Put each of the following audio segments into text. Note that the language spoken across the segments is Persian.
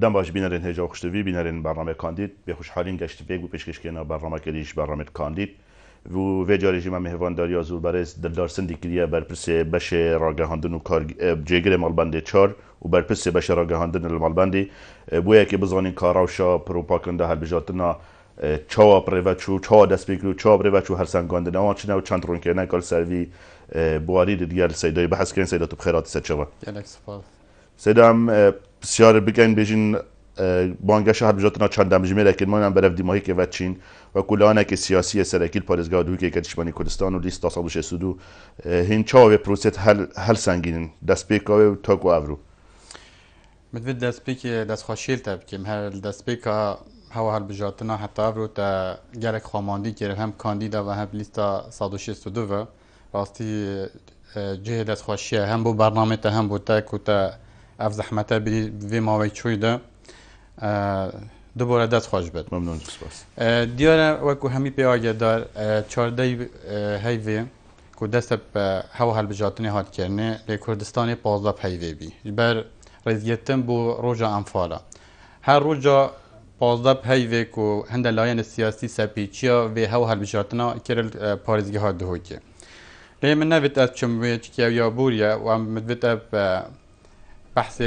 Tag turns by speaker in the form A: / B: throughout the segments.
A: دم باش بینرین هجا خوشتوی بینرین برنامه کاندید به خوشحالین گشت بگو پیشکش کنا برنامه کلیش برنامه کاندید و جاری جمع مهوانداری آزور برس دلدار سندیکریه برپرس بش راگهاندن و کار جگر مالبندی چار و برپرس بش راگهاندن المالبندی بویا که بزانین کاراوشا پروپاکنده هر بجاتنا چاوا پروچو چاوا دست بگیرو چاوا پروچو هر سنگاندن آن چنو چند رون که نکال سروی بواری دیگر سیدای بحث کن سیدا تو بخیرات سچوا سیدام بسیار بگن بیشین بانگش هر بجاتنا چند دمجمه لکن ما هم برف دیماهی که وچین و کلانه که سیاسی سرکیل پارێزگا دوی که کشمانی کردستان و لیست تاسابوش سودو هین چاوی پروسیت هل سنگین دست پیکاوی و تاکو افرو
B: مدفد دست پیک دست خوشیل تبکیم هر دست پیکا هوا هر بجاتنا حتی افرو تا گرک خاماندی که هم کاندیدا و هم لیست صادوش سودو و راستی جه دست خوشیه هم بو برنامه تا هم بو تاک و تا اف زحمته بی ماوی چوی ده دوباره دست خوش بد.
A: ممنون سپاس.
B: دیاره وکو همی پیاگه دار 14 هیوی که دست به هوا هل بجاتنی هات کرنه لی کردستان 15 هیوی بی. بر رزگتن بو روجا انفالا. هر روجا 15 هیوی که هنده لاین سیاسی سپیچیا و هوا هل بجاتنا کرل پارزگی ها دهو که. لی من نوید از چموی چکیو یا بوریا و مدوید بحث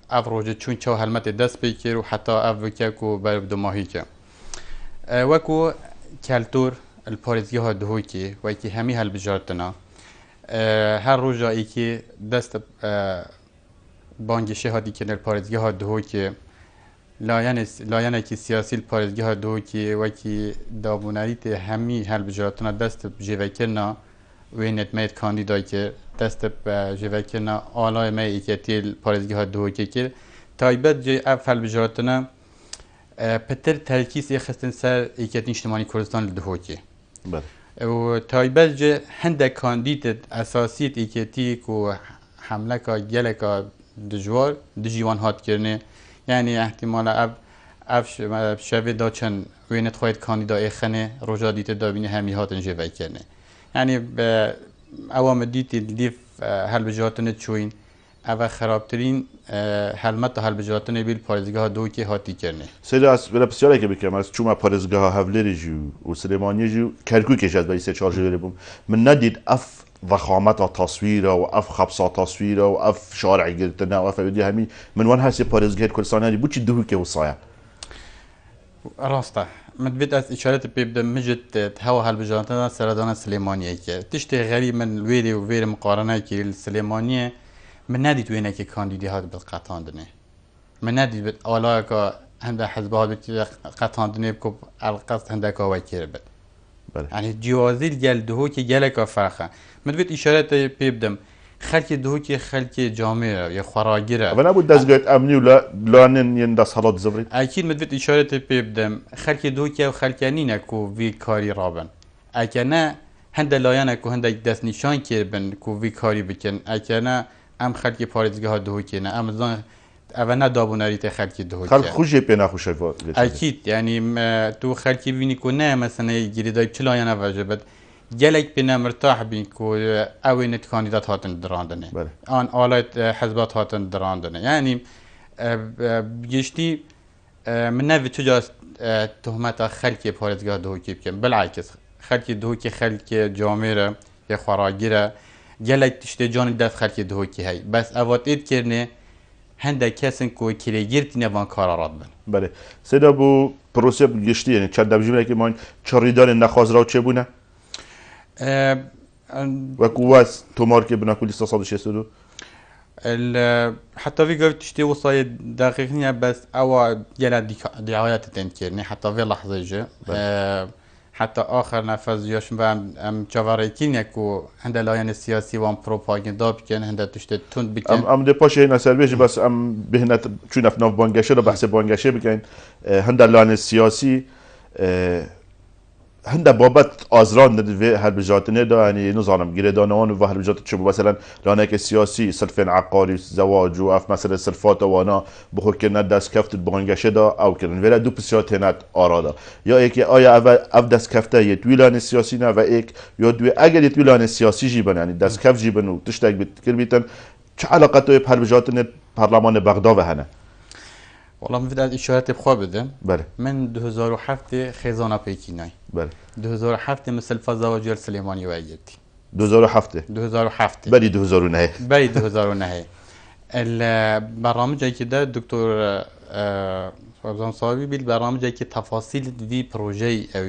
B: افروج چون چه هلمت دست بکیر و حتی افوکه کو بر دماهی که وکو کلتور الپارزگی ها دهوی که و که همی هل بجارتنا هر روزا ای که دست بانگشه ها دی که الپارزگی ها دهوی که لایان که سیاسی الپارزگی ها دهوی که و که دابوناریت همی هل بجارتنا دست بجوکرنا و نتمید کاندیدای که دست به جوکرنا آلای می ایکتیل پارزگی ها دو که تایبت جای افعال بجارتنا پتر ترکیز خستن سر ایکت اجتماعی کردستان دو که و تایبت جای هنده کاندید اساسی ایکتی کو حمله کا گله کا دجوار دجیوان هات کرنه یعنی احتمال اف شوی داچن وینت خواهد کاندیدا خنه روجا دیت دابینه همی هاتن جوکرنه یعنی به عوام دیتی لیف هل بجاتنه چوین او خرابترین حلمت هل بجاتنه بیل پارزگاه دو که هاتی کرنه
A: سیده از بلا بسیاره که بکم از چوم پارزگاه هفلری جو و سلیمانی جو کرکوی کش از بایی سه چار جوری بوم من ندید اف ضخامت تصویره و اف خبصه تصویره و اف شارع گرتنا و اف بدی همی من وان هستی پارزگاه کردستانی بو چی دهو که وصایا
B: راسته مدبت از اشارت پیبده مجد هوا هل بجاتنا سردان سلیمانیه که تشتی غریب من ویری و ویر مقارنه که سلیمانیه من ندید وینه که کاندیدی هات بالقطاندنه من ندید بد آلا که هنده حزبه ها بید قطاندنه بکب القصد هنده که وکیر بد یعنی جوازیل گل دهو که گله که فرخه مدبت اشارت پیبدم خلک دهو که خلک جامعه یا خراگیره
A: و نبود دستگاه امنی و لانن ین دست حالات زبرید
B: اکید مدبت اشارت پیبدم خلک دهو که خلک نینه که وی کاری رابن اکه نه هنده لایانه که هنده دست نشان کربن که وی کاری بکن اکه نه ام خلک پارزگاه دهو که نه ام زن اول نه دابوناریت خلک دهو که
A: خلک خوشی پی نخوشه
B: اکید یعنی تو خلکی وینی که نه مثلا گریدای چه لایانه واجبت جلک بنا مرتاح بین که اوینت کاندیدات هاتن دراندنه آن آلات حزبات هاتن دراندنه یعنی بگشتی من نوی تجا تهمت خلک پارزگاه دهو که بکن بالعکس خلک دهو که خلک جامعه یا خراگیره جلک تشتی جان دست خلک دهو که هی بس اوات اید کرنه هنده کسن که کلیگیرتی نوان کارارات بن
A: بله سیدا بو پروسه بگشتی یعنی چند دبجیمه که من چاریدار نخواز راو چه بونه؟ و قواس تومار که بنا كل 662
B: حتى في قلت تشتي وصايا دقيقة بس او جلا دعايات تنكرني حتى في لحظة جا حتى اخر نفذ ياش ام جواريكين يكو هند لاين السياسي وام بروباغندا بكن هند تشتي تون بكن
A: ام دي باش هنا سربيج بس ام بهنا چون افناف بانگشه رو بحث بانگشه بكن هند لاين السياسي هنده بابت آزران ندوی هر بجاتنه دا یعنی نظام گیره دانوان و هر بجات چه مثلا لانه سیاسی صرفین عقاری زواج و اف مثلا صرفات وانا بخور که دست کفت بانگشه دا او کردن ولی دو پسیات هنت آرادا یا یکی آیا اف دست کفته یه دویلان سیاسی نه و یک یا دوی اگر یه دویلان سیاسی جیبن یعنی دست کف جیبن و تشتاق بتکر بیتن چه علاقه توی هر بجاتنه پارلمان بغداد و هنه
B: والله من بدأت إشارات بخوا بدم
A: بله
B: من 2007 خزانة بيكيناي
A: بله
B: 2007 مثل فزاوجير سليماني وأيتي
A: 2007
B: 2007
A: بدي 2009
B: باي 2009 البرنامج كده الدكتور فوزان صاحبي بالبرنامج كي تفاصيل في بروجي او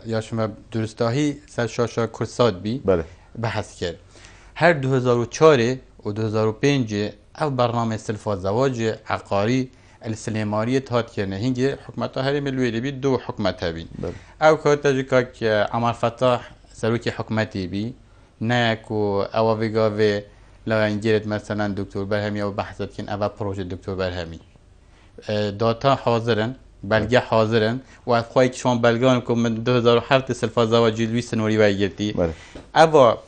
B: یا شما درستاهی سر شاشا کرسات بی
A: بله
B: بحث کرد هر 2004 و 2005 او برنامه سلفا زواج عقاری السليمارية هات كنا هنجي حكمتها هري ملويلي بي دو حكمتها بي او كوتاجيكاك عمر فتاح سروكي حكمتي بي ناكو او فيغافي لا انجيرت مثلا دكتور برهمي او بحثت كن او بروجه دكتور برهمي داتا حاضرن بلگه حاضرن و از خواهی که شما بلگان کن من 2007 سلفا زواجی لوی سنوری ویگرتی اوا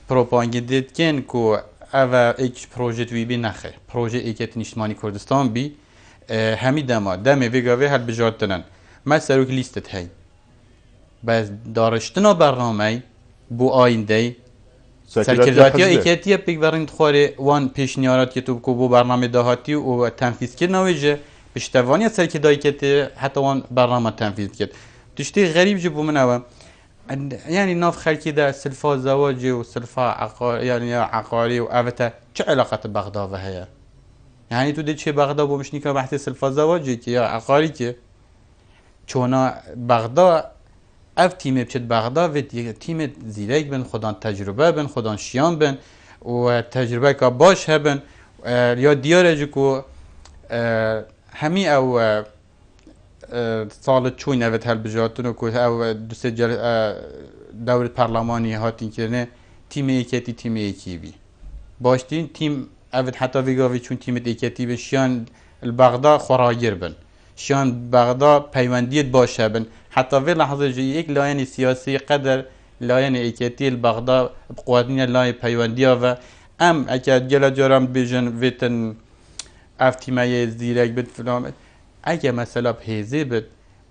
B: پروپانگیدید کن که اوا ایک پروژه توی بی نخه پروژه ایکت نشتمانی کردستان بی همی دمه ویگاوی هل بجارتنن ما سروک لیستت هی بس دارشتنا برنامه بو آینده سرکرداتی ها ایکتیه پیک برند خواره وان پیشنیارات یتوب که بو برنامه دهاتی و تنفیذ کرنویجه بشتوانی سرکردایی که حتی وان برنامه تنفیذ کرد تشتی غریب جبو منو يعني ناف خلقي ده سلفا زواجي وسلفا عقاري يعني عقاري وأبتا شو علاقة بغداد وهي يعني تو دي شي بغداد ومش نيكا بحث سلفا زواجي كي يا عقاري كي چونا بغداد اف تيم بشد بغداد و تيم زيريك بن خدان تجربه بن خدان شيان بن وتجربه كا باش هبن يا ديار جكو همي او سال چوین اوت هل بجاتون و که او دوست دور پارلمانی هاتین کرنه تیم ایکتی تیم ایکی بی باشتین تیم اوت حتی ویگاوی چون تیم ایکتی به شیان البغداد خوراگر بن شیان بغداد پیوندیت باشه بن حتی وی لحظه جی یک لاین سیاسی قدر لاین ایکتی البغداد بقوانین لاین پیوندیا و ام اکد گلا جارم بیجن ویتن افتیمای زیرک بد فلان اگه مثلا بهزه بد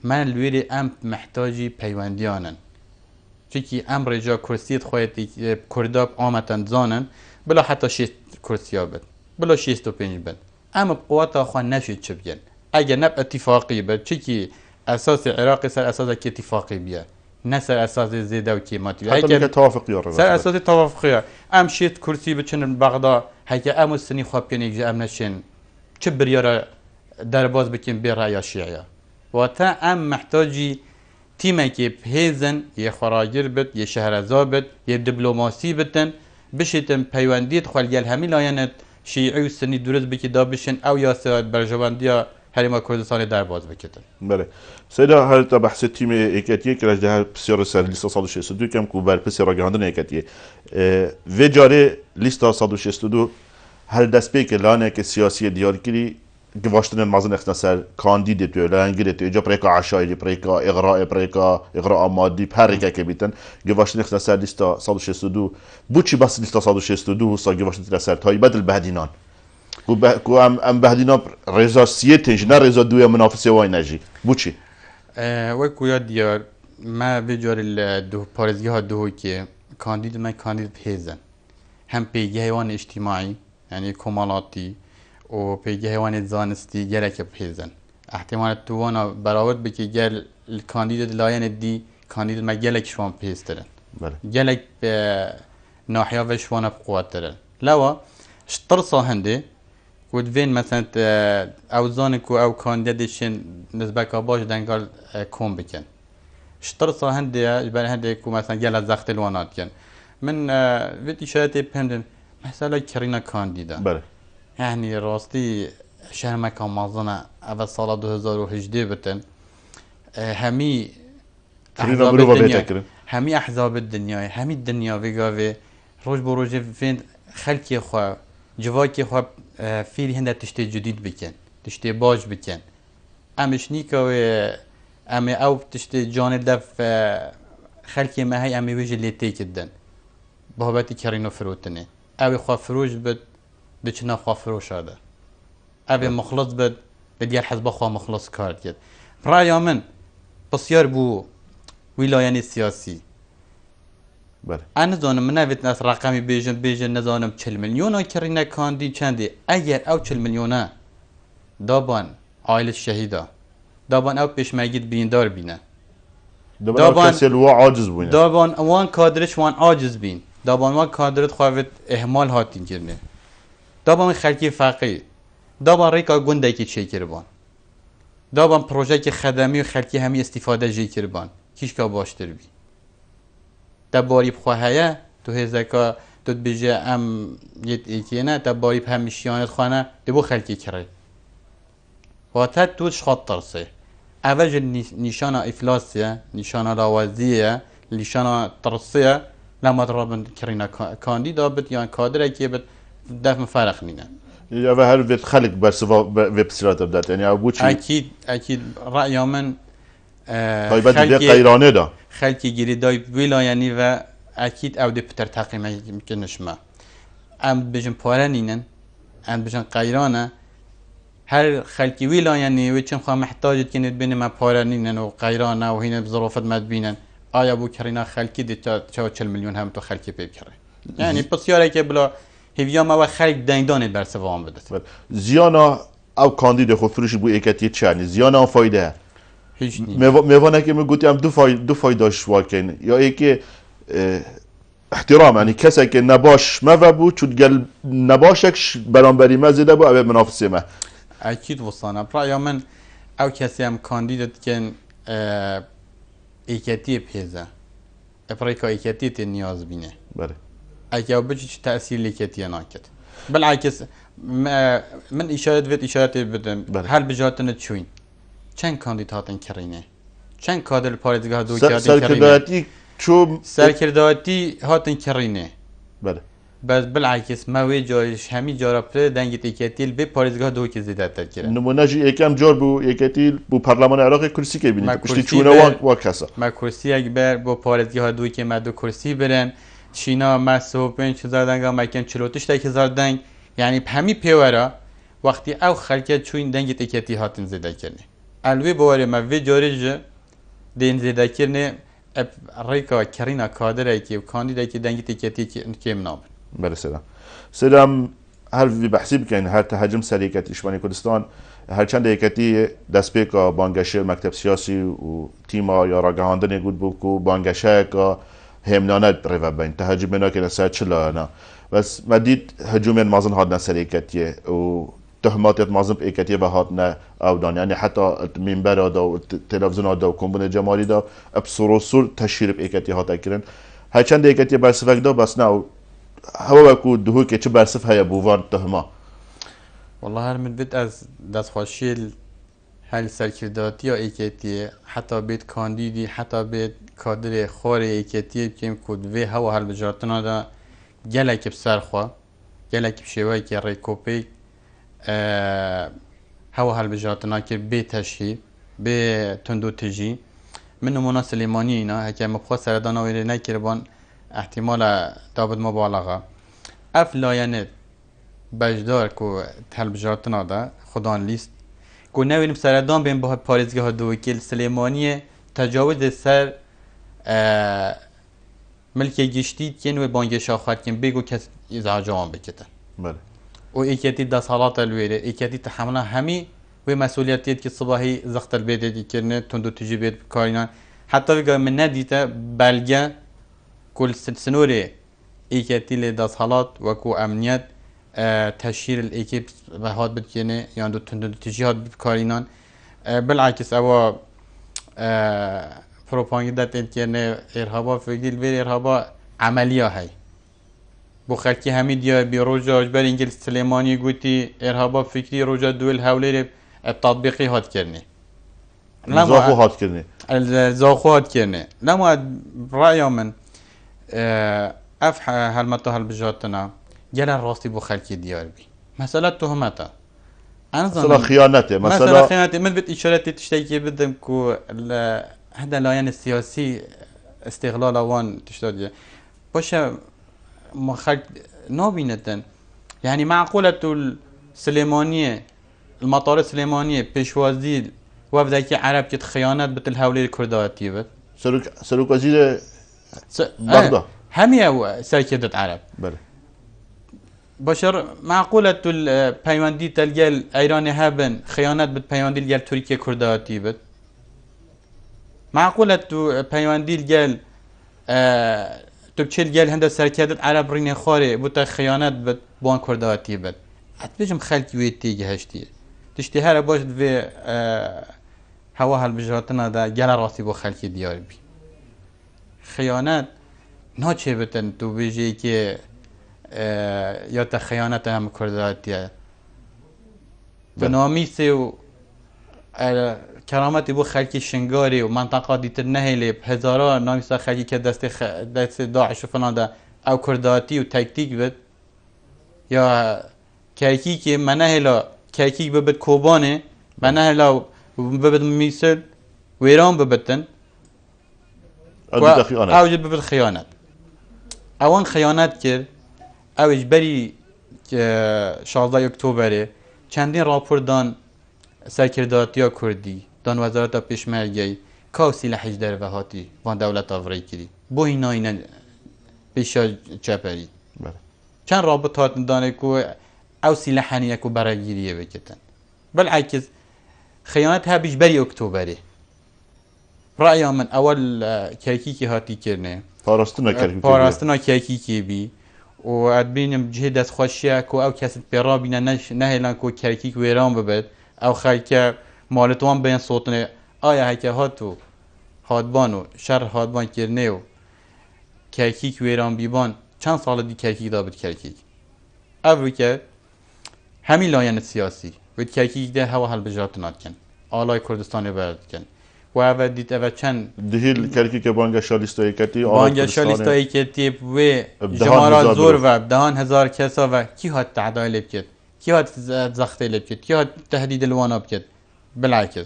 B: من لویل ام محتاجی پیوندیانن چیکی ام رجا کرسیت خواهد کرداب آمتن زانن بلا حتی 6 کرسیا بد بلا 65 بد ام بقوات آخوان نشید چه بگن اگه نب اتفاقی بد چیکی اساس عراقی سر اساس که اتفاقی بیه نه سر اساس زیده و کیماتی
A: حتی میگه توافقی ها
B: سر اساس توافقی ام 6 کرسی بچنن بغداد هکه ام سنی خواب کنی اگه ام نشین چه بریاره در باز بکن بی رأی شیعه و تا ام محتاجی تیمه که بهیزن یه خراجر بد یه شهرزا بد یه دیپلماسی بدن بشیتن پیوندید خالگل همی لاینت شیعی و سنی درست بکی دا بشن او یا سراد برجواندیا هریما کردستان در باز بکتن
A: بله سیدا هر تا بحث تیم ایکتیه که رجده هر بسیار سر لیستا 162 کم که بر پسی راگهاندن ایکتیه و جاره لیستا 162 هر دست به که لانه که سیاسی دیار کری گواشتن مازن اختصار کاندید تو لانگیره تو جا پریکا عشایری پریکا اغراء مادی پریکا که بیتن گواشتن اختصار لیستا 162 بوچی بس لیستا 162 سا گواشتن اختصار تایی بدل بهدینان کو ام بهدینان رضا سیتش نه رضا دوی منافسه وای نجی بوچی
B: و کویا دیار ما بجار دو پارزگی ها دو که کاندید من کاندید پیزن هم پیگه حیوان اجتماعی یعنی کمالاتی و پیگه حیوان زانستی گلک بهیزن احتمال توانا براود بکی گل کاندید لاین دی کاندید ما گلک شوان بهیسترن گلک به ناحیه و شوان بقوات ترن لوا شطرصا هنده ود وین مثلا اوزان کو او کاندیدشن نسبت که باش دنگال کم بکن شطرصا هنده جبر هنده کو مثلا گل زخت الوانات کن من ویدی شاید پندن مثلا کرینا کاندیدا يعني راستي شهر مكان مازنا أول سال 2018 بتن همي أحزاب الدنيا همي أحزاب الدنيا همي الدنيا ويجا روج بروج فين خلقي خوا جواكي خوا فيل هندا تشتي جديد بكن تشتي باج بكن أمش نيكا و أمي أو تشتي جانب دف خلقي ما هي أمي وجه اللي تيكدن بهبتي كارينو فروتني أو خوا فروج بت بچنا خواه فروش هذا أبي مخلص بدي الحزب خواه مخلص كارد كده رأي من بسيار بو ولاياني سياسي
A: بله
B: أنا زانم من نفت ناس رقمي بيجن نزانم 40 مليون كرينا كاندي چندي أجر أو 40 مليون دابان عائلة شهيدة دابان أو بيشماجد بيندار بينا
A: دابان كسل و عاجز بوين
B: دابان وان كادرش وان عاجز بين دابان وان كادرت خافت إهمال هاتين كرنه دابان خلقي فقير دابان ريكا گنده كي تشي كربان دابان پروژه خدمي و خلقي همي استفاده جي كربان كيش كا باشتر بي تباري بخواهيه تو هزكا تو بيجي ام يت ايكينا تباري بهم مشيانت خانه دبو خلقي كري واتت توش خاطر سي اوج نشانه افلاسيه نشانه لاوازيه نشانه ترسيه لما ضربن كرينا كانديدا بت يعني كادر كي بت دفع فرق نينا
A: يا هل بتخلق بس ويب سيرات بدات يعني ابوشي
B: اكيد راي من
A: طيب بدي قيرانه ده
B: خلقي جري داي ولاياني و اكيد او دي بتر تقييم يمكنش ما ام بجن بارانينن ام بجن قيرانه هر خلقي ولاياني وچم خا محتاج كنت بين ما بارانينن و قيرانه و هنا بظروفات ما بينن آیا بو کرینا خلقی دی تا 40 میلیون هم تو خلقی پیب کرده یعنی بسیاره که بلا هیویا ما و خلق دنگدانید بر سوام بدد
A: زیانا او کاندید خود فروش بو ایکتی چنی زیانا فایده
B: هیچ نیست
A: میوانه که میگوتی هم دو فایدهش واکن یا ای که احترام یعنی کسی که نباش ما بو چون گل نباشکش برانبری ما زده بو او منافسه ما
B: اکید وصانه برای من او کسی هم کاندیدت کن ایکتی پیزه افریقا ایکتی تی نیاز بینه
A: بله
B: اگه بچه چه تأثیر لیکتی ناکد بالعکس من اشارت بدم هل بجاتن چوین چند کاندیداتن کرینه چند کادر پارتگاه دو کردن
A: سرکرداتی چو
B: سرکرداتی هاتن کرینه
A: بله
B: بس بالعکس ما وی جایش همی جارا پر دنگت ایکتیل به پارتگاه دو که زیاده تر کرد
A: نمونه جی یکم جار بو ایکتیل بو پارلمان عراق کرسی که بینید پشتی چونه و کسا
B: ما کرسی اکبر با پارتگاه دو که ما دو کرسی برن چینا ما 35,000 دنگ ما کم 43,000 دنگ یعنی همی پیورا وقتی او خلکت چوین دنگت ایکتی هاتن زیاده کرد الوی بواره ما وی جارج دین زیاده کرد ریکا کرینا کادر کی و کاندیدا کی دنگت ایکتی کی مناب
A: بله سلام هر وی بحثی بکن هر تهاجم سریکت ایشوانی کردستان هر چند ایکتی دست پیکا بانگشه مکتب سیاسی و تیما یا راگهاندن گود بوکو بانگشه که همنانه روی بین تهاجم بنا که نسای چلا نه بس ما دید هجوم مازن هادن سریکتیه و تهمات مازن ایکتی و هادن او دان یعنی حتی منبر دا و تلویزیون دا و کمبون جمالی دا ابصرو سر تشهیر ایکتی هاتا کرن هر چند ایکتی برسفک دا بس نه هوا وكو دهو كي تشبر صف هيا بوفان تهما
B: والله هل من بيت از دست خوشيل هل سركرداتي او ايكتي حتى بيت كانديدي حتى بيت كادر خوري ايكتي كيم كود في هوا هل بجارتنا دا جلك بسرخوا جلك بشواي كي ريكوبي هوا هل بجارتنا كي بي تشهي بي تندو تجي منو منا سليماني اينا هكا مبخوا سردانا ويري نكربان احتمال دابد مبالغه اف لاینه بجدار کو تل بجارتنا دا خدان لیست کو نوینم سردان بین با پارێزگەها دووکیل سلێمانیە تجاوز سەر ملکێ گشتی کێن وێ بانگێشا خوارکن بێگو کەس ئیزعاجەوان بکەتن و ئیکەتی دەسەڵاتە لوێرە ئیکەتی تەحەملە هەمی وێ مەسئولیەتێکی سباهی زەختەر بێدێتیکردنە تند و تجی بێت بکارینان حتی وێگە من نەدیتە بەلگە كل سنوري ايكاتي لدسالات وكو امنيات تشهير الايكيب هاد بتكيني يعني دو تجيهات بكارينان بالعكس او بروباغندا تنكيني ارهابا فيجيل بير ارهابا عمليه هاي بو خلقي همي ديا بروجا اجبر انجلس سليماني قوتي ارهابا فكري روجا دول حولي التطبيقي هاد كرني
A: الزاخو هاد كرني
B: الزاخو هاد كرني لما رأي من افح هالمتا هالبجاتنا جل الراستي بو خلقي ديار بي مسألة تهمته
A: مسألة خيانته
B: مسألة خيانته من بيت إشارات تشتكي بدم كو هذا لاين السياسي استغلال اوان تشتاجي باشا ما خلق نابينتن يعني معقولة السليمانية المطار السليمانية بيشوازي وفدك عرب كت خيانات بتل هولي الكرداتي بت
A: سلوك وزير بغداد
B: همية سركدة عرب
A: بله
B: باشر معقولة البيواندي تلقى ايراني هابن خيانات بالبيواندي تلقى تركيا كرداتي بت معقولة بيواندي تلقى تبتشيل قال هندا سركادت عرب ريني خوري بوتا خيانات بت بوان كرداتي بت اتبجم خلقي ويتيجي هشتي تشتي هارا باش في هواها البجراتنا دا قال راسي بو خلقي ديار بي خيانات ناچه بتن تو بيجي كي یا تا خیانت هم کرداتیه بنامیسی و کرامتی بو خلکی شنگاری و منطقه دیتر نهیلی هزارا نامیسا خلکی که دست داعش و فلان ده او کرداتی و تکتیک بد یا کهکی که منهلا کهکی ببد کوبانه منهلا ببد میسل ویران ببتن او جد ببد خیانت اوان خیانت کرد او اجبری 16 اکتبر چندین راپور دان سرکرداتیا کردی دان وزارت پیشمرگی کاسی لحج در وهاتی وان دولت آوری کردی بو اینا پیشا چپری چند رابطات دانه کو او سلاحانی کو براگیریه بکتن بالعکس خیانت ها اجبری اکتبره رأی من اول کیکی که هاتی کرنه پاراستنا کیکی که بی و ادبینم جه دست خوشیه کو او کسی پیرا بینه نهیلان کو کرکیک ویران ببد او خلکه مالتوان بین صوتنه آیا هکه هاتو هادبانو شر هادبان کرنه و کرکیک ویران بیبان چند سال دی کرکیک دابد کرکیک او که همین لاین سیاسی وید کرکیک ده هوا حل بجاتنات کن آلای کردستان برد کن و او دید او چند
A: دهیل کرکیک بانگشا لیستایی کتی
B: بانگشا لیستایی کتی و جمارات زور و دهان هزار کسا و کی هات تعدای لب کد کی هات زخته لب کد کی هات تهدید الوانا بکد بالعکس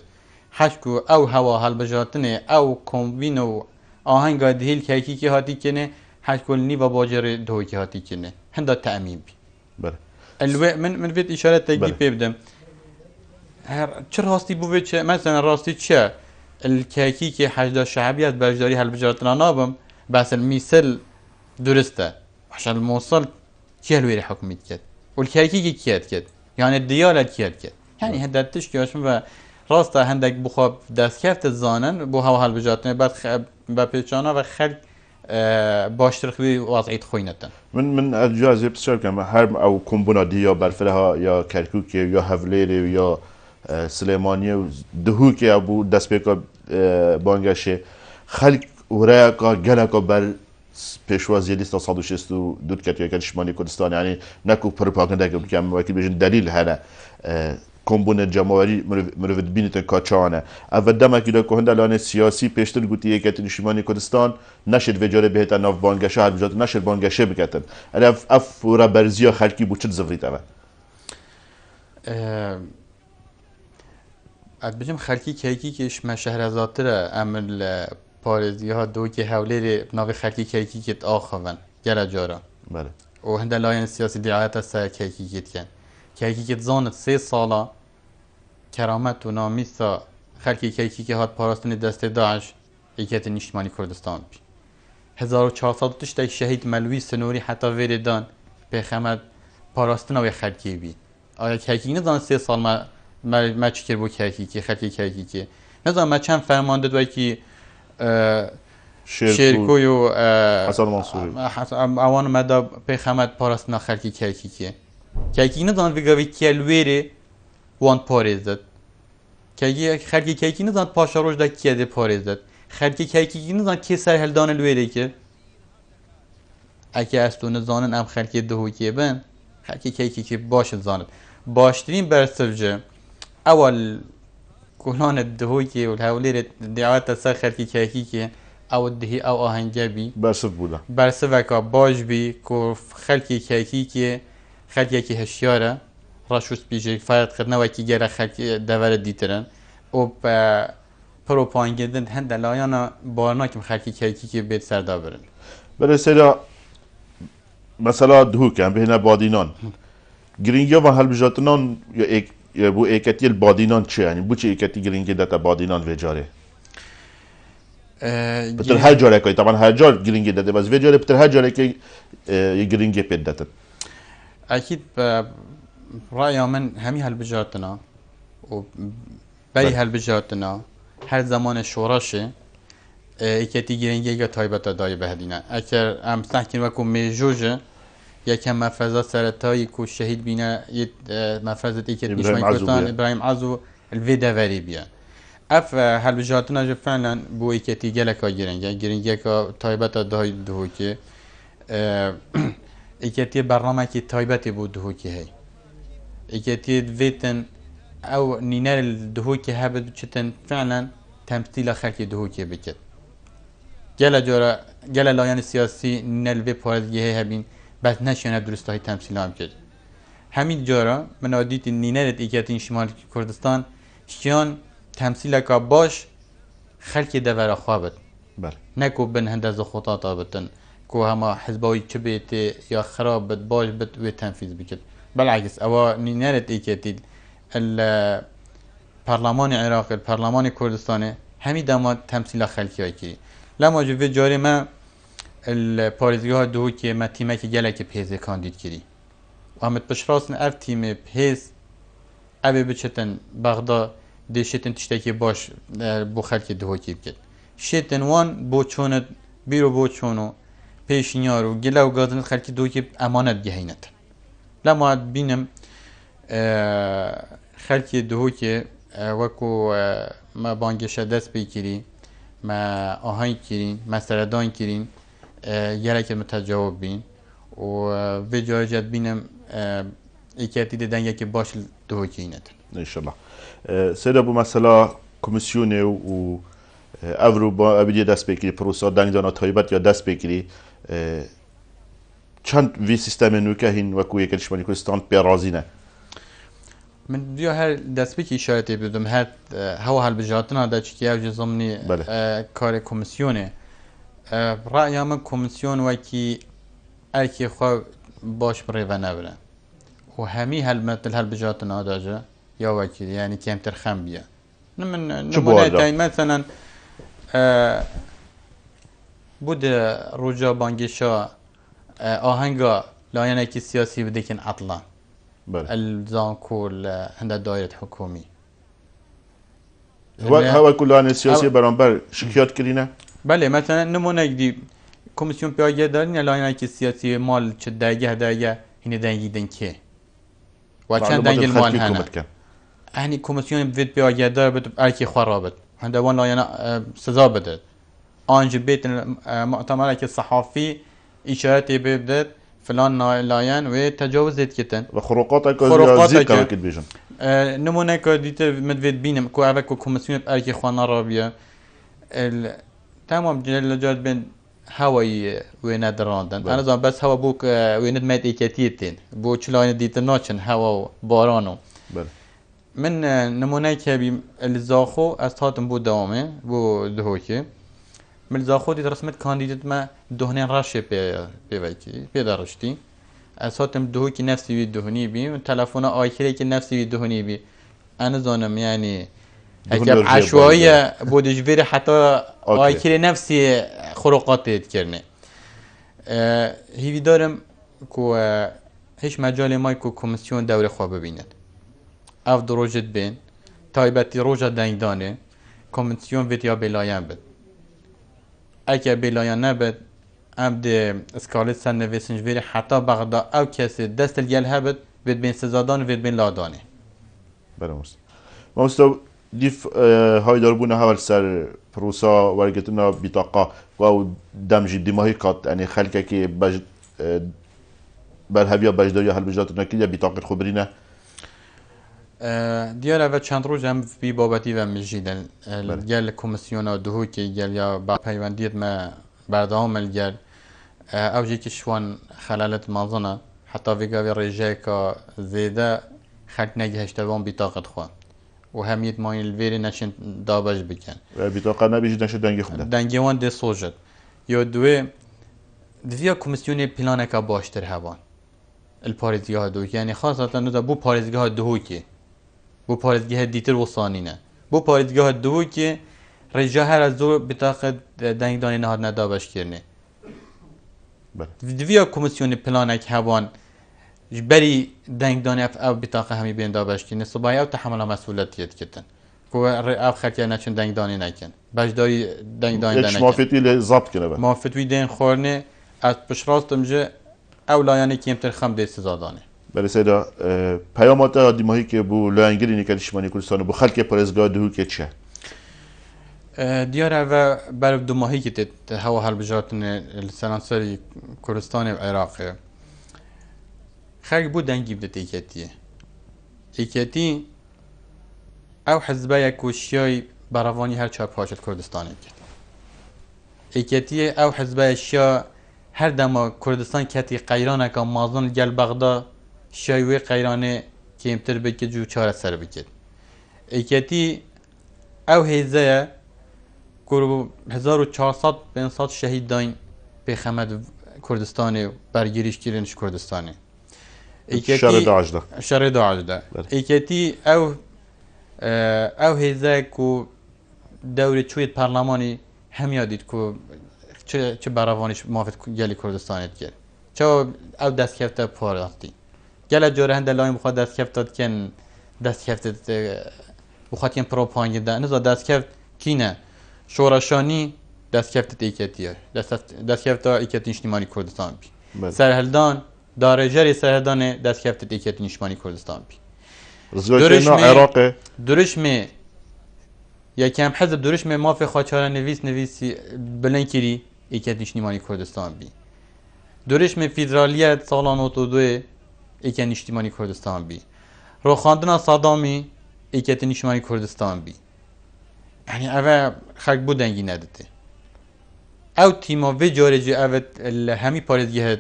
B: حشکو او هوا حل بجاتنه او کمبین و آهنگا دهیل کرکیک هاتی کنه حشکو نیبا باجر دوی که هاتی کنه هنده تأمین بی بله من فيت اشاره تجديد بيبدا چه راستی بو چه مثلا راستی چه الكاكي كي حاجه الشعبيات باجداري هالبجارتنا نابم بس المثل درسته عشان الموصل كي الويري حكمت كد والكاكي كي كد يعني الدياله كي كد يعني هدا تشكي و راسته هندك بخو دست كفت الزانن بو هوا هالبجارتنا بعد بابيچانا و خلق باشتر خوی وضعیت خوینتن
A: من اجازه بسیار کنم هر او کمبونادی یا برفرها یا کرکوک یا هفلیر یا سلیمانی و دهو که ابو دست بیکا بانگشه خلق وریا کا گله کا بر پیشوازی لیست 162 کتی که شمالی کردستان یعنی نکو پروپاگاندا که کم وقتی بجن دلیل هلا کمبون جمهوری مرفد بینیتن کاچانه اول دم که دکو هنده لانه سیاسی پیشتر گویی یک نشیمانی کردستان نشد وجاره بهت ناف بانگشه هر بجات نشد بانگشه بکتن اف ورا برزیا خلکی بوچت زفریت اوه
B: بجم خلکی کیش ما شهرزادتره عمل پارزی ها دو که حوله ناوی خلکی کیت آخوان گله جارا
A: بله
B: و هنده لاین سیاسی دیعایت از سر کیت کن کیت زانت 3 ساله کرامت و نامیسا خلکی که هات پاراستن دست داعش ایکت نشمانی کردستان بی 1400 تشتای شهید ملوی سنوری حتی ویردان به خمد پاراستن و خلکی بی آیا کیکی ندان 3 سال ما چکر بو کیکی خلکی که ندان ما چند فرمانده دوی که شیرکوی و
A: حسن منصوری
B: اوان مدا به خمد پاراستن خلکی که کیکی ندان ویگاوی کلویره وان پارێزت خەرکی کەیکی نزان پاشا ڕۆژدا کێ دێ پارێزت خەرکی کەیکی نزان کێ سەر هەلدانە لوێرێ کرد ئەکە ئەست و نزانن ئەم خەرکێ دهۆکێ بن خەرکی کەیکی باشت زانت باشترین بەرسەفجە ئەوە کۆلانە دهۆکێ و هەولێرێ دیاوەتە سەر خەرکی کەیکی ئەوە دهی ئەو ئاهەنگە بی
A: بەرسەف بوودا
B: بەرسەڤەکە باش بی کۆ خەرکی کەیکی خەرکێکی هەشیارە راشوس بیجی فرد کردنەوەی کی گەرە خەڵکی دەوەرە دیترن و پرۆپاگەندن هەندە لایەنە باوەڕ خەڵکی کەیکی بێت سەردا برن
A: بەرەسەیدا مەسەلا دهوکیان بهێنە بادینان گرنگیە و هەڵبژاتنان بۆ ئێکەتی بادینان چیە ینی بۆچی ئێکەتی گرنگی دەتە بادینان وێجارێ پتر هەر جارێکەوەی تەمان هەر جار گرنگی دەدێ بەس وێجارێ پتر هەر جارێکی گرنگی پێت دەتن
B: اكيد رأي من همي هالبجاتنا و بری
A: بله.
B: هالبجاتنا هر زمان شورشه اکتی گرنگی تایبت دای بهدینه اگر ام سحکین وکو میجوجه یکم مفرزه سرطایی کو شهید بینه یه مفرزه اکت نیشمای کردان ابراهیم عزو الوی دوری بیا اف هالبجاتنا جو فعلا بو اکتی گلکا گرنگی که تایبت دای دهو که اکتی برنامه که تایبتی بود دهو که هی اکتی ویتن او نینار الدهو که هبد چتن فعلا تمثيل خلق دهو که بکد گل جورا گل لایان سیاسی نلوی پارزگیه هبین بس نشونه درست های تمثیل هم کرد همین جورا من عادیت نینارت ایکاتین شمال کردستان شیان تمثیل که باش خلق دور خوابت
A: بله
B: نکو بن هندز خطاط آبتن کو هما حزبوی چه بیت یا خراب بد باش بد و تنفیذ بکد بالعکس اوا نینارت ایکاتین البرلمان عراق البرلمان کردستان همین داماد تمثیل خلقی های کی لما جوی جاری ما الپاريزگاه دو که ما تیمه که گله که پیزه کاندید کردی و همت بشراسن اف تیم پیز اوه بچتن بغدا دیشتن تشتکی باش بو خلق دو که بکد شتن وان بو چونت بیرو بو چونو پیشنیارو گله و گازن خلق دو که امانت گهینت لما بینم خلق دو که وکو ما بانگشه دست بکری ما آهنگ کرین ما سردان کرین گرک متجاوب بین و به جای جد بینم ایکاتی دنگه که باش دو کینت
A: ان شاء الله سيد ابو مثلا کمیسیون و افرو با ابدی دست بگیری پروسا دانیدانا تایبت یا دست بگیری چند وی سیستم نوکه هین وکو یک شمالی کردستان پیرازی نه
B: من دیو هر دست بکی اشارتی بدم هر هوا هالبجاتنا دا چکی او جزمنی کار کمیسیونه رأی من کمیسیون وکی ارکی خواه باش بریوه نبره و همی مثل هالبجاتنا دا جا یا وکی یعنی کمتر خم بیا نمونه تاین مثلا بود روجا بانگشا آهنگا لاینه که سیاسی بدکن عطلا الزانكول عند دائرة حكومي
A: هو كلان السياسي برانبر شكيات كرينا
B: بله مثلا نمونه دي كوميسيون بياجي دارين لاينا كي سياسي مال چدايگه هدايگه هنا دايگي دن كي وچند دنگ المال هنا هني كوميسيون بيت بياجي دار بت اركي خرابت هندا وان لاينا سزا بدت انج بيت المؤتمر الصحفي اشارات بيبدت فلان لاين و تجاوزت كتن
A: وخروقاتك زيكا كده بيجن
B: نمونه كديت مدفيد بينم كو افكو كوميسيون اركي خوانا رابيا تمام جل جاد بين هواي وين دراندن انا زمان بس هوا بوك وين مات ايكاتيتين بو تشلاين ديت نوتشن هوا بارانو من نمونه كبي الزاخو استاتم بو دوامه بو دهوكي من زاخو دي رسمت كانديدات ما دهنين رشه بيوكي بيدارشتي اساتم دهوكي نفسي بي دهني بي وتلفون آخره كي نفسي بي دهني بي انا زانم يعني هكذا عشوائيه بودجبيري حتى آخره نفسي خروقات يتكرني هيوي دارم كو هيش مجال ما كو كوميسيون دوري خواه ببيند اف دروجت بين تايبتي روجا دنگدانه كوميسيون فيتيا بلايان بد اگه بلايان نبد ام ده اسکالت سن نویسنج ویری حتی بغدا او کسی دست الگل هبد وید بین سزادان وید بین لادانه
A: بله مستو دیف های داربونه هول سر پروسا ورگتنا بیتاقا و دمجی دیماهی کات یعنی خلقه که برهبیا بجداری هل بجداتنا که یا بیتاقت خبرینه
B: دیار اول چند روز هم بی بابتی و مجیدن گل کمیسیون دهو که گل یا با پیوندیت ما بردام الگل اوجی که شوان خلالت مازنه حتی ویگاوی رجای که زیده خلق نگه هشتوان بیتاقت خواه و همیت ماین الویری نشین دابش بکن
A: بیتاقت نبیجید نشد دنگی خود
B: دنگی وان ده سوجد یا دوی دویا کمیسیون پلانه که باشتر هوان الپاريزگاه دو یعنی خاصتا نوزا بو پاريزگاه دو که بو پاريزگاه دیتر وصانینه بو پاريزگاه دو که رجا هر از دو بطاقت دنگدانی نهاد ندابش کرنه دویا کمیسیون پلانک هوان جبري دنگ داني او بطاقه همي بين دابش كي نصبايا وتحمل مسؤوليات كتن كو او خلكي نچن دنگ داني نكن باش داري دنگ داني
A: ايش موافقتي لضبط كده بقى
B: موافقتي دين خورنه از پشراستم جه او لایانی که امتر خم دست زادانه
A: بله سیدا پیامات دیماهی که بو لاینگری نیکل شمانی کردستان بو خلک پرزگاه دهو که چه
B: دیاره و بر دو ماهی که تت هوا هل بجاتن السلانسری کردستان و عراق خلق بود دنگی بدت ایکتی او حزبه یک وشیای براوانی هر چهار پاشت کردستانی کرد ایکتی او حزبه شیا هر دما کردستان کتی قیرانه که مازن گل بغدا شایوی قیرانه که امتر بکد جو چهار سر بکد ایکتی او هیزه کرو 1400 شهید داین پیخمد کردستان برگیریش کردنش کردستانه شر داعش ده ایکتی او هیزه که دوره چوید پارلمانی هم یادید که چه براوانیش موافق گلی کردستانت کرد چه او دست کفته پاراستی گل جوره هنده لایم بخواد دست کفتاد کن دست کفته بخواد کن پروپاگاندا نزا دست کفت کینه شورشانی دست کفته ایکتیه دست کفته ایکتی اجتماعی کردستان بی سرهلدان دارجری سرهلدان دست کفته ایکتی اجتماعی کردستان بی درشمه یکم حزب درشمه مافی خاچاره نویسی بلنکری ایکتی اجتماعی کردستان بی درشمه فدرالیت سالان 82 ایکتی اجتماعی کردستان بی رو خواندن صدامی ایکتی اجتماعی کردستان بی یعنی اوه خلق بودنگی نداده او تیما و جارجی اوه همی پارزگیهت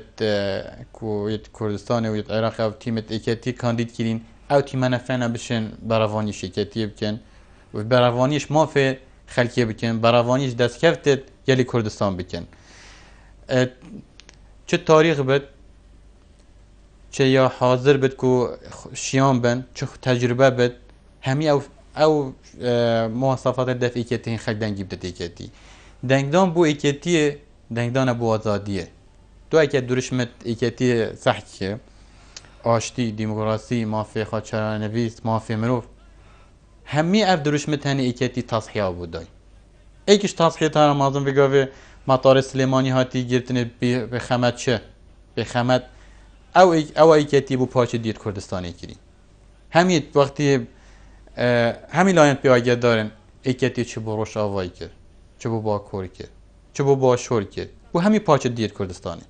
B: کردستان و عراق او تیمت ایکتی کاندید کرین او تیما نفعنا بشن براوانی شکتی بکن و براوانیش مافی خلقی بکن براوانیش دست کفتت یلی کردستان بکن چه تاریخ بد چه یا حاضر بد که شیان بن چه تجربه بد همی او مواصفات دفع ایکتی خلق دنگی بدت ایکتی دنگدان بو ایکتی دنگدان بو آزادیه دو اکت درشمت ایکتی صحکیه آشتی دموکراسی مافی خاچران نویس مافی مروف همی اف درشمت هنی ایکتی تصحیح بودای ایکش تصحیح تا رمازم بگاوه مطار سلیمانی هاتی گرتنه به خمت چه به خمت او ایکتی بو پاچه دیر کردستانی کری همی وقتی همی لاینت بی آگه دارن ایکتی چه بو روش آوایی کرد چه بو باکور کرد چه بو باشور کرد بو همی پاچه دیر کردستانی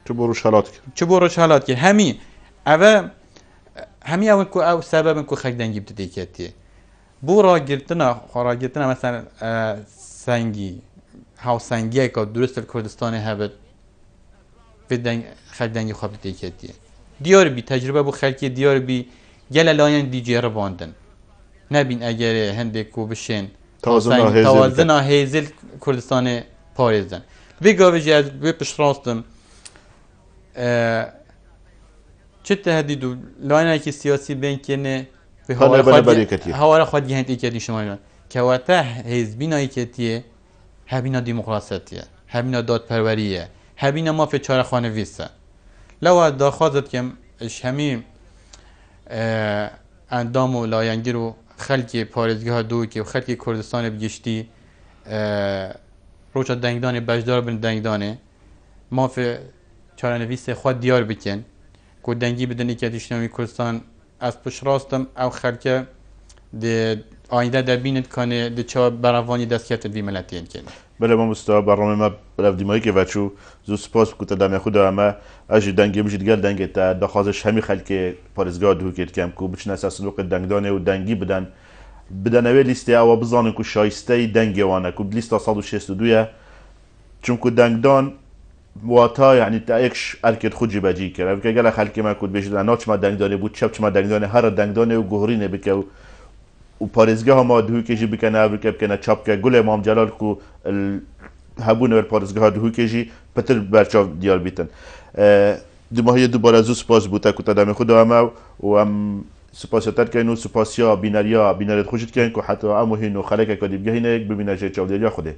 A: چه بو روش حالات کرد
B: چه بو روش حالات کرد همی او سبب که خیلی دنگی بده ایکتی بو را گرتنا مثلا سنگی هاو سنگی که درست کردستان هبت به خیلی دنگی خواب بده ایکتی دیار بی تجربه بو خلکی دیار بی گل لاین دیجی رو باندن نبین اگر هنده کو بشین توازن هیزل کردستان پاریزن بگاوه جی از بپش راستم چه تهدیدو لاین که سیاسی بین کنه هواره خواهد گهند ایکتی شما که واتا حزبینا ایکتیه هبینا دموکراسیه هبینا دادپروریه هبینا ما فچاره خانه ویسه لو دا خوازد که اش همی اندام و لاینگی رو خلکی پارزگاه دو که خلکی کردستان بگشتی روچا دنگدان بجدار بن دنگدانه ما فی چارنویس خود دیار بکن که دنگی بدن ایکتی اجتماعی کردستان از پش راستم او خلکه ده آینده در بیند کنه ده چه براوانی دست کرد بی ملتین کنه
A: بله ما مستوى برنامه ما رفدیمایی که وچو زو سپاس بکوتا دم خود اما اجی دنگی مجید گل دنگی تا دخوازش همی خلک پارزگاه دو کت کم کو بچن اساس لوق دنگدانه و دنگی بدن اوی لیسته او بزانن کو شایسته دنگی وانه کو لیسته 162 چون کو دنگدان واتا یعنی تا یکش ارکت خود جبجی کرد که گل خلک ما کود بجد ناچ ما دنگدانه بود چپ ما دنگدانه هر دنگدانه و گهرینه بکه و پارزگاه ما دهوی کشی بکنه ابرکه بکنه چاپ که گل امام جلال کو هبونه بر پارزگاه دهوی کشی پتر برچاو دیار بیتن دماهی دوباره زو سپاس بوده که تدام خود همه و هم سپاسیتر کنو سپاسیا بینریت خوشید کنن که حتی امو هینو خلک کدی بگهینه ببینه چه چاو دیار خوده